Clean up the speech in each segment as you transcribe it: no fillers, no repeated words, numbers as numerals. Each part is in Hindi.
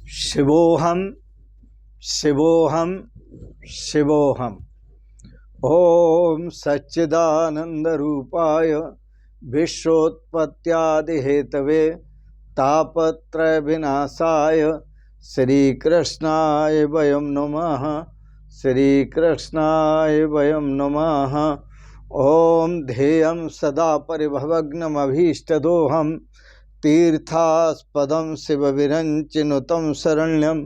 शिवोऽहं शिवोऽहं शिवोऽहम्। ॐ सच्चिदानन्दरूपाय विश्वोत्पत्त्यादिहेतवे तापत्रयविनाशाय श्रीकृष्णाय वयं नमः। श्रीकृष्णाय वयं नमः। ॐ ध्येयं सदा परिभवग्नमभीष्टदोहं तीर्थास्पदं शिवविरञ्चिनुतं शरण्यं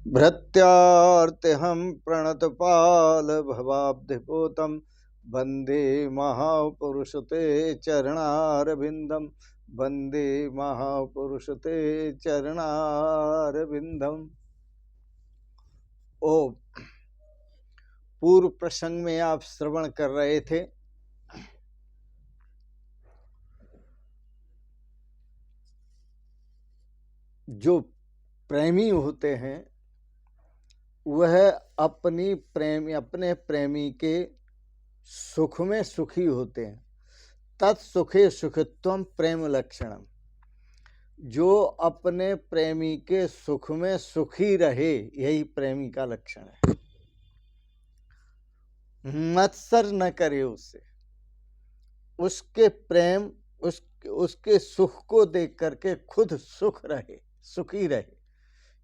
भृत्यार्तिहं प्रणतपालभवाब्धिपोतं वन्दे महापुरुषते चरणारविन्दं वन्दे महापुरुषते चरणारविन्दम। ओ पूर्व प्रसंग में आप श्रवण कर रहे थे जो प्रेमी होते हैं वह अपने प्रेमी के सुख में सुखी होते हैं। तत्सुखे सुखित्वम प्रेम लक्षणम। जो अपने प्रेमी के सुख में सुखी रहे यही प्रेमी का लक्षण है। मत्सर न करे उससे, उसके प्रेम उसके सुख को देख करके खुद सुखी रहे,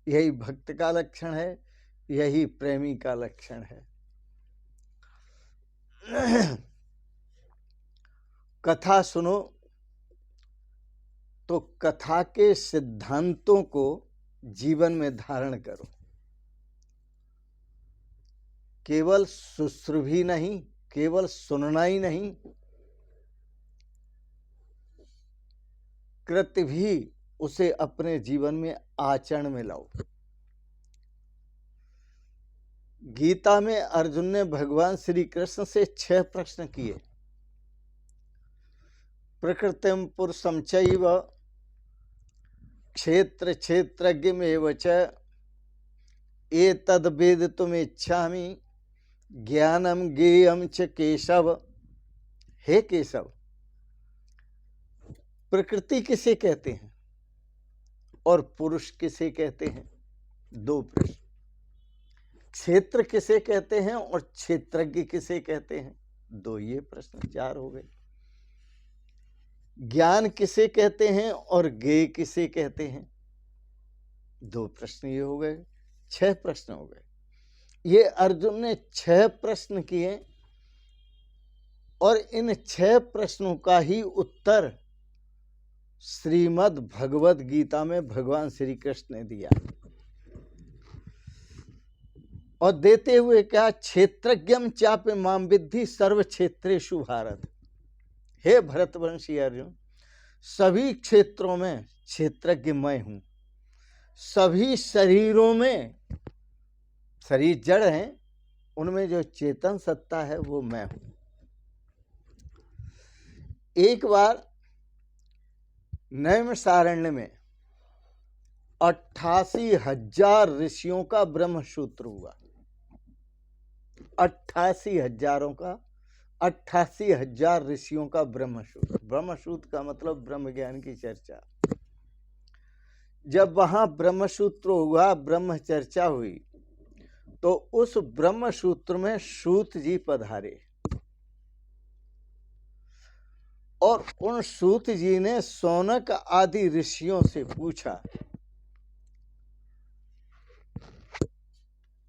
यही भक्त का लक्षण है, यही प्रेमी का लक्षण है। कथा सुनो तो कथा के सिद्धांतों को जीवन में धारण करो। केवल सुश्रुभी नहीं, केवल सुनना ही नहीं, कृत्य भी उसे अपने जीवन में आचरण में लाओ। गीता में अर्जुन ने भगवान श्री कृष्ण से 6 प्रश्न किए। प्रकृतिम पुरुषम चैव क्षेत्र क्षेत्रज्ञमेव च एतद् वेदितुमिच्छामि ज्ञानम ज्ञेयं च केशव। हे केशव, प्रकृति किसे कहते हैं और पुरुष किसे कहते हैं? 2 प्रश्न। क्षेत्र किसे कहते हैं और क्षेत्रज्ञ किसे कहते हैं? 2 ये प्रश्न, 4 हो गए। ज्ञान किसे कहते हैं और ज्ञेय किसे कहते हैं? 2 प्रश्न ये हो गए, 6 प्रश्न हो गए। ये अर्जुन ने 6 प्रश्न किए और इन 6 प्रश्नों का ही उत्तर श्रीमद् भगवद गीता में भगवान श्री कृष्ण ने दिया। और देते हुए क्या? क्षेत्रज्ञम चापि माम विद्धि सर्व क्षेत्रेषु भारत। हे भरतवंशी अर्जुन, सभी क्षेत्रों में क्षेत्रज्ञ मैं हूं। सभी शरीरों में, शरीर जड़ हैं, उनमें जो चेतन सत्ता है वो मैं हूं। एक बार नैमिषारण्य में 88,000 ऋषियों का ब्रह्मसूत्र हुआ। 88,000 ऋषियों का ब्रह्मसूत्र। ब्रह्मसूत्र का मतलब ब्रह्म ज्ञान की चर्चा। जब वहां ब्रह्मसूत्र हुआ, ब्रह्म चर्चा हुई, तो उस ब्रह्मसूत्र में सूत जी पधारे और उन सूत जी ने शौनक आदि ऋषियों से पूछा।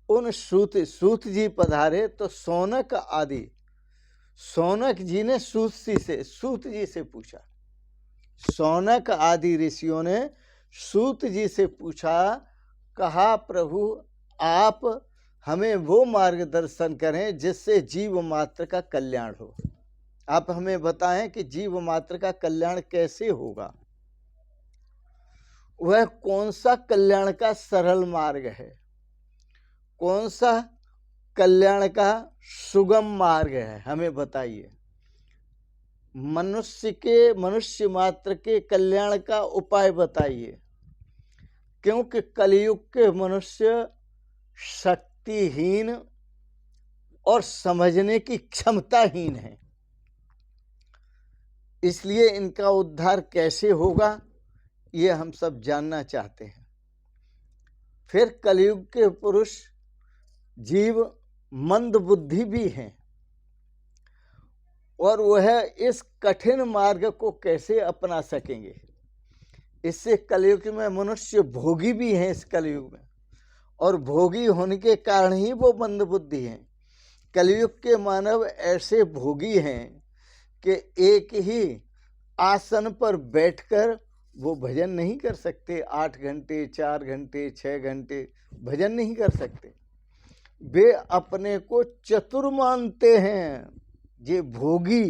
उन सूत जी पधारे तो शौनक जी ने सूत जी से पूछा। शौनक आदि ऋषियों ने सूत जी से पूछा, कहा प्रभु आप हमें वो मार्गदर्शन करें जिससे जीव मात्र का कल्याण हो। आप हमें बताएं कि जीव मात्र का कल्याण कैसे होगा, वह कौन सा कल्याण का सरल मार्ग है, कौन सा कल्याण का सुगम मार्ग है, हमें बताइए। मनुष्य मात्र के कल्याण का उपाय बताइए, क्योंकि कलयुग के मनुष्य शक्तिहीन और समझने की क्षमताहीन है। इसलिए इनका उद्धार कैसे होगा ये हम सब जानना चाहते हैं। फिर कलयुग के पुरुष जीव मंद बुद्धि भी हैं, और वह इस कठिन मार्ग को कैसे अपना सकेंगे। इससे कलयुग में मनुष्य भोगी भी हैं इस कलयुग में, और भोगी होने के कारण ही वो मंद बुद्धि हैं। कलयुग के मानव ऐसे भोगी हैं कि एक ही आसन पर बैठकर वो भजन नहीं कर सकते। 8 घंटे, 4 घंटे, 6 घंटे भजन नहीं कर सकते। वे अपने को चतुर मानते हैं। ये भोगी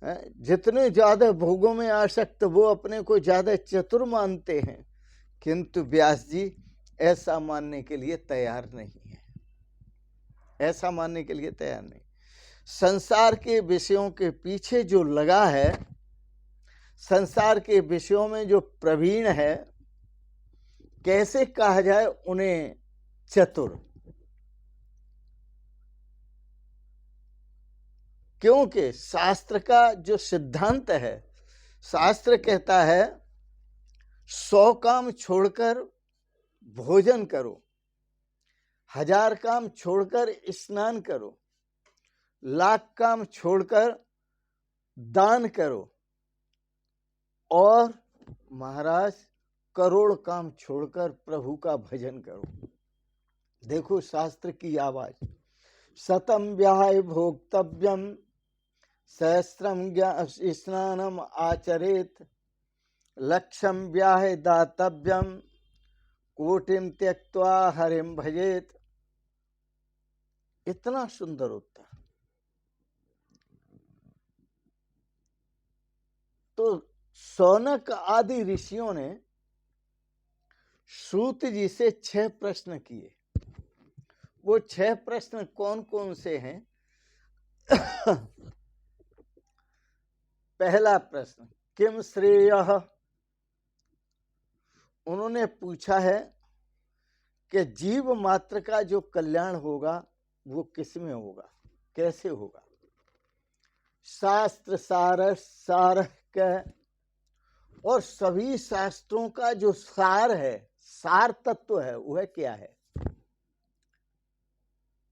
जितने ज्यादा भोगों में आसक्त, वो अपने को ज्यादा चतुर मानते हैं, किंतु व्यास जी ऐसा मानने के लिए तैयार नहीं है। ऐसा मानने के लिए तैयार नहीं। संसार के विषयों के पीछे जो लगा है, संसार के विषयों में जो प्रवीण है, कैसे कहा जाए उन्हें चतुर। क्योंकि शास्त्र का जो सिद्धांत है, शास्त्र कहता है 100 काम छोड़कर भोजन करो, 1000 काम छोड़कर स्नान करो, 1,00,000 काम छोड़कर दान करो, और महाराज करोड़ काम छोड़कर प्रभु का भजन करो। देखो शास्त्र की आवाज। शतम व्याय भोक्तव्यम सहस्रम स्नानम आचरेत, लक्षम व्याह दातव्यम कोटिम त्यक्त्वा हरिम भजेत। इतना सुंदर उत्तर। तो शौनक आदि ऋषियों ने सूत जी से 6 प्रश्न किए। वो 6 प्रश्न कौन कौन से हैं? पहला प्रश्न, किम श्रेयः। उन्होंने पूछा है कि जीव मात्र का जो कल्याण होगा वो किस में होगा, कैसे होगा। शास्त्र सार का, और सभी शास्त्रों का जो सार है, सार तत्व है, वह क्या है।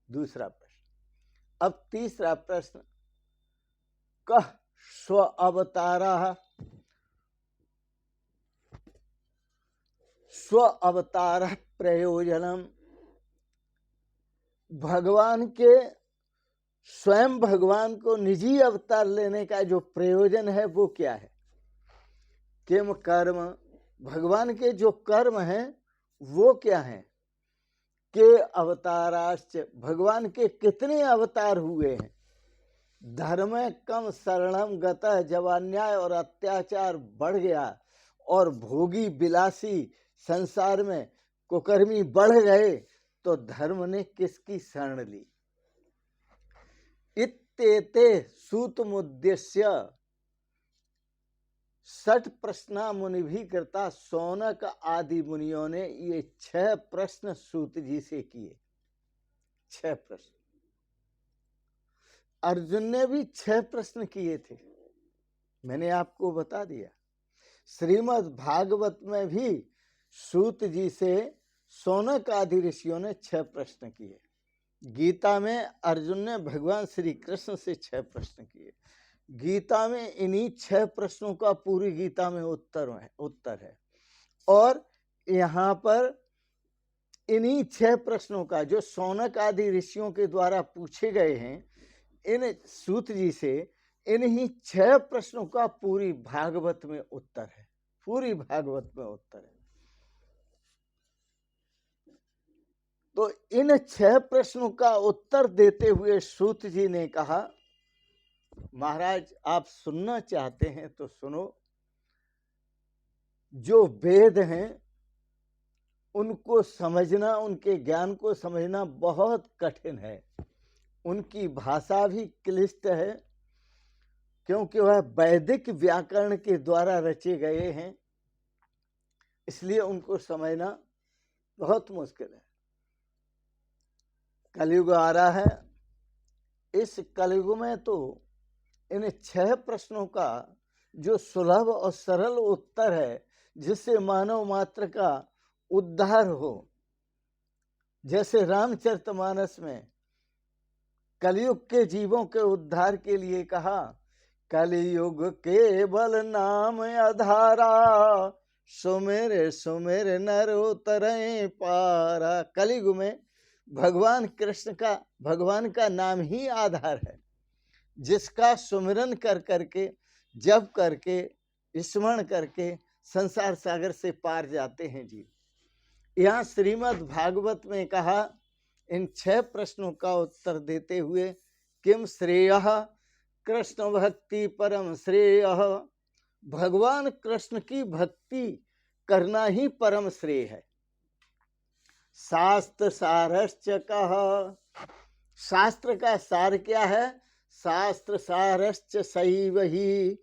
दूसरा प्रश्न। अब तीसरा प्रश्न, कह स्व अवतारा, स्व अवतार प्रयोजनम। भगवान के स्वयं भगवान को निजी अवतार लेने का जो प्रयोजन है वो क्या है। किम कर्म, भगवान के जो कर्म हैं वो क्या हैं। के अवताराश्च, भगवान के कितने अवतार हुए हैं। धर्म कम शरणम गतः, जब अन्याय और अत्याचार बढ़ गया और भोगी विलासी संसार में कुकर्मी बढ़ गए, तो धर्म ने किसकी शरण ली। इत्येते सूतमुद्देश्य 60 प्रश्न मुनि भी करता। शौनक आदि मुनियों ने ये 6 प्रश्न सूत जी से किए। 6 प्रश्न। अर्जुन ने भी 6 प्रश्न किए थे, मैंने आपको बता दिया। श्रीमद् भागवत में भी सूत जी से शौनक आदि ऋषियों ने 6 प्रश्न किए। गीता में अर्जुन ने भगवान श्री कृष्ण से 6 प्रश्न किए। गीता में इन्हीं 6 प्रश्नों का पूरी गीता में उत्तर है। और यहाँ पर इन्हीं 6 प्रश्नों का जो शौनक आदि ऋषियों के द्वारा पूछे गए हैं, इन सूत जी से इन्हीं 6 प्रश्नों का पूरी भागवत में उत्तर है। पूरी भागवत में उत्तर है। तो इन 6 प्रश्नों का उत्तर देते हुए सूत जी ने कहा, महाराज आप सुनना चाहते हैं तो सुनो। जो वेद हैं उनको समझना, उनके ज्ञान को समझना बहुत कठिन है। उनकी भाषा भी क्लिष्ट है, क्योंकि वह वैदिक व्याकरण के द्वारा रचे गए हैं, इसलिए उनको समझना बहुत मुश्किल है। कलयुग आ रहा है। इस कलयुग में तो इन 6 प्रश्नों का जो सुलभ और सरल उत्तर है, जिससे मानव मात्र का उद्धार हो, जैसे रामचरितमानस में कलयुग के जीवों के उद्धार के लिए कहा, कलयुग केवल नाम आधारा, सुमेर सुमेर नर उतरे पारा। कलयुग में भगवान कृष्ण का, भगवान का नाम ही आधार है, जिसका सुमिरन कर करके, जप करके, स्मरण करके संसार सागर से पार जाते हैं जी। यहाँ श्रीमद् भागवत में कहा, इन 6 प्रश्नों का उत्तर देते हुए, किम श्रेयः कृष्ण भक्ति परम श्रेयः, भगवान कृष्ण की भक्ति करना ही परम श्रेय है। शास्त्र सारश्च कह, शास्त्र का सार क्या है? शास्त्र सारश्च सैव ही,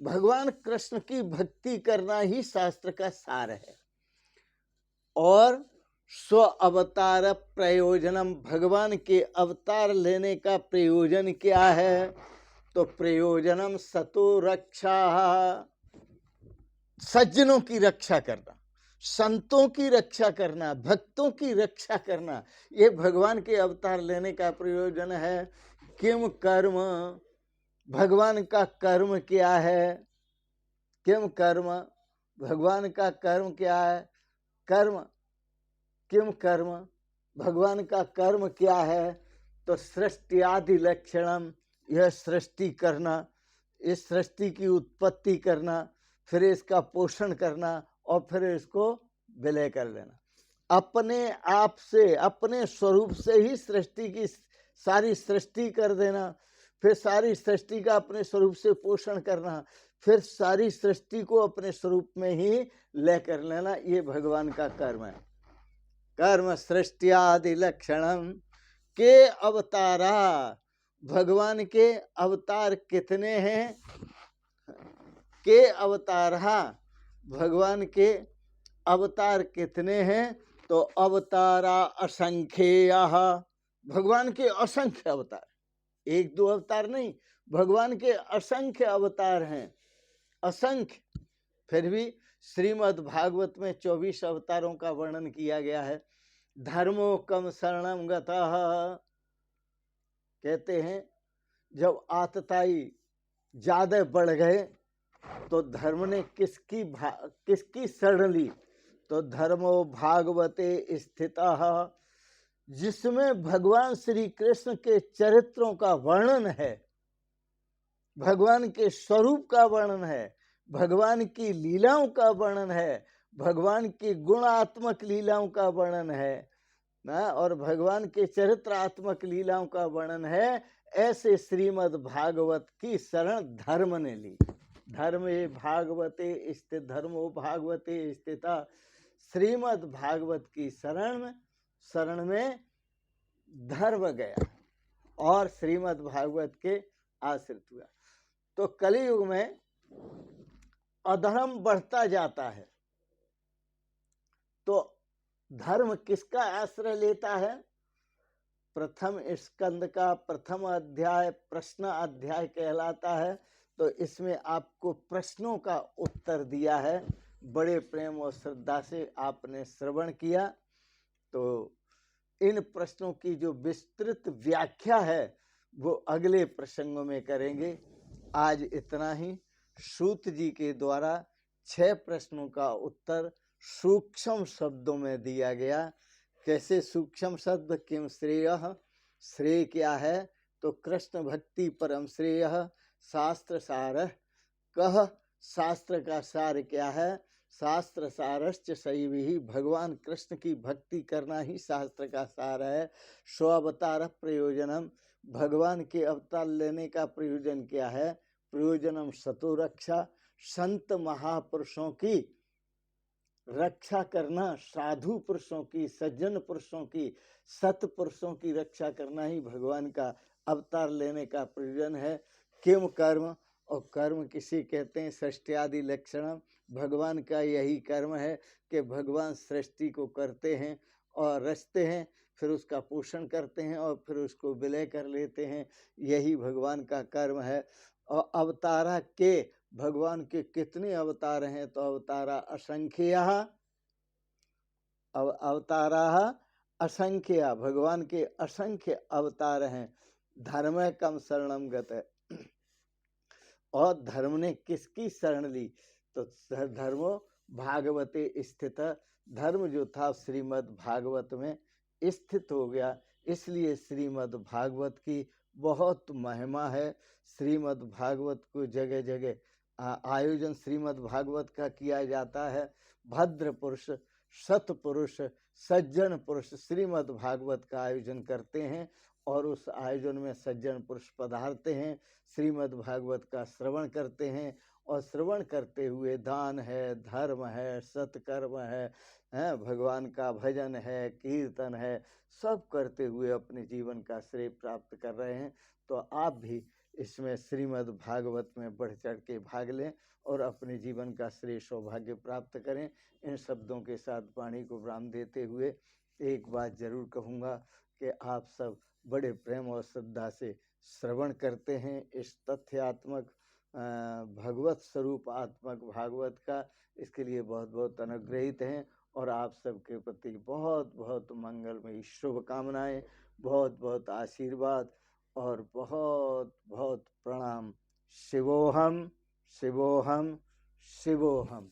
भगवान कृष्ण की भक्ति करना ही शास्त्र का सार है। और स्व अवतार प्रयोजनम, भगवान के अवतार लेने का प्रयोजन क्या है? तो प्रयोजनम सतो रक्षा, सज्जनों की रक्षा करना, संतों की रक्षा करना, भक्तों की रक्षा करना, ये भगवान के अवतार लेने का प्रयोजन है। किम कर्म, भगवान का कर्म क्या है? किम कर्म, भगवान का कर्म क्या है? कर्म, किम कर्म, भगवान का कर्म क्या है? तो सृष्टि आदि लक्षणम, यह सृष्टि करना, इस सृष्टि की उत्पत्ति करना, फिर इसका पोषण करना और फिर इसको विलय कर लेना। अपने आप से, अपने स्वरूप से ही सृष्टि की सारी सृष्टि कर देना, फिर सारी सृष्टि का अपने स्वरूप से पोषण करना, फिर सारी सृष्टि को अपने स्वरूप में ही लय कर लेना, ये भगवान का कर्म है। कर्म सृष्टि आदि लक्षणम के अवतारा, भगवान के अवतार कितने हैं? के अवतारा, भगवान के अवतार कितने हैं? तो अवतारा असंख्येय, भगवान के असंख्य अवतार, 1-2 अवतार नहीं, भगवान के असंख्य अवतार हैं, असंख्य। फिर भी श्रीमद् भागवत में 24 अवतारों का वर्णन किया गया है। धर्मो कम शरणम गतः, कहते हैं जब आतताई ज्यादा बढ़ गए तो धर्म ने किसकी शरण ली? तो धर्मो भागवते स्थितः, जिसमें भगवान श्री कृष्ण के चरित्रों का वर्णन है, भगवान के स्वरूप का वर्णन है, भगवान की लीलाओं का वर्णन है, भगवान की गुणात्मक लीलाओं का वर्णन है ना, और भगवान के चरित्रात्मक लीलाओं का वर्णन है, ऐसे श्रीमद् भागवत की शरण धर्म ने ली। धर्मे भागवते स्थित, धर्मो भागवते स्थिता, श्रीमद् भागवत की शरण में धर्म गया और श्रीमद् भागवत के आश्रित हुआ। तो कलियुग में अधर्म बढ़ता जाता है, तो धर्म किसका आश्रय लेता है? प्रथम स्कंद का प्रथम अध्याय प्रश्न अध्याय कहलाता है। तो इसमें आपको प्रश्नों का उत्तर दिया है, बड़े प्रेम और श्रद्धा से आपने श्रवण किया। तो इन प्रश्नों की जो विस्तृत व्याख्या है वो अगले प्रसंगों में करेंगे। आज इतना ही। सूत जी के द्वारा 6 प्रश्नों का उत्तर सूक्ष्म शब्दों में दिया गया। कैसे सूक्ष्म शब्द? किम श्रेयः, श्रेय क्या है? तो कृष्ण भक्ति परम श्रेयः। शास्त्र सारः कह, शास्त्र का सार क्या है? शास्त्र सारश्च सैव ही, भगवान कृष्ण की भक्ति करना ही शास्त्र का सार है। स्वावतार प्रयोजनम, भगवान के अवतार लेने का प्रयोजन क्या है? प्रयोजनम सतो रक्षा, संत महापुरुषों की रक्षा करना, साधु पुरुषों की, सज्जन पुरुषों की, सत्पुरुषों की रक्षा करना ही भगवान का अवतार लेने का प्रयोजन है। किम कर्म, और कर्म किसे कहते हैं? सृष्टि आदि लक्षणम, भगवान का यही कर्म है कि भगवान सृष्टि को करते हैं और रचते हैं, फिर उसका पोषण करते हैं और फिर उसको विलय कर लेते हैं, यही भगवान का कर्म है। और अवतारा के, भगवान के कितने अवतार हैं? तो अवतारा असंख्य, अवतारा असंख्य, भगवान के असंख्य अवतार हैं। धर्म कम शरणम गत है। और धर्म ने किसकी शरण ली? तो धर्मो भागवते स्थित, धर्म जो था श्रीमद् भागवत में स्थित हो गया। इसलिए श्रीमद् भागवत की बहुत महिमा है। श्रीमद् भागवत को जगह जगह आयोजन श्रीमद् भागवत का किया जाता है। भद्र पुरुष, सतपुरुष, सज्जन पुरुष श्रीमद् भागवत का आयोजन करते हैं और उस आयोजन में सज्जन पुरुष पधारते हैं, श्रीमद् भागवत का श्रवण करते हैं और श्रवण करते हुए दान है, धर्म है, सत्कर्म है, भगवान का भजन है, कीर्तन है, सब करते हुए अपने जीवन का श्रेय प्राप्त कर रहे हैं। तो आप भी इसमें श्रीमद् भागवत में बढ़ चढ़ के भाग लें और अपने जीवन का श्रेय सौभाग्य प्राप्त करें। इन शब्दों के साथ वाणी को विराम देते हुए एक बात जरूर कहूँगा कि आप सब बड़े प्रेम और श्रद्धा से श्रवण करते हैं इस तथ्यात्मक भगवत स्वरूप आत्मक भागवत का। इसके लिए बहुत बहुत अनुग्रहित हैं और आप सबके प्रति बहुत बहुत मंगलमयी शुभकामनाएं, बहुत बहुत आशीर्वाद और बहुत बहुत प्रणाम। शिवोहम शिवोहम शिवोहम।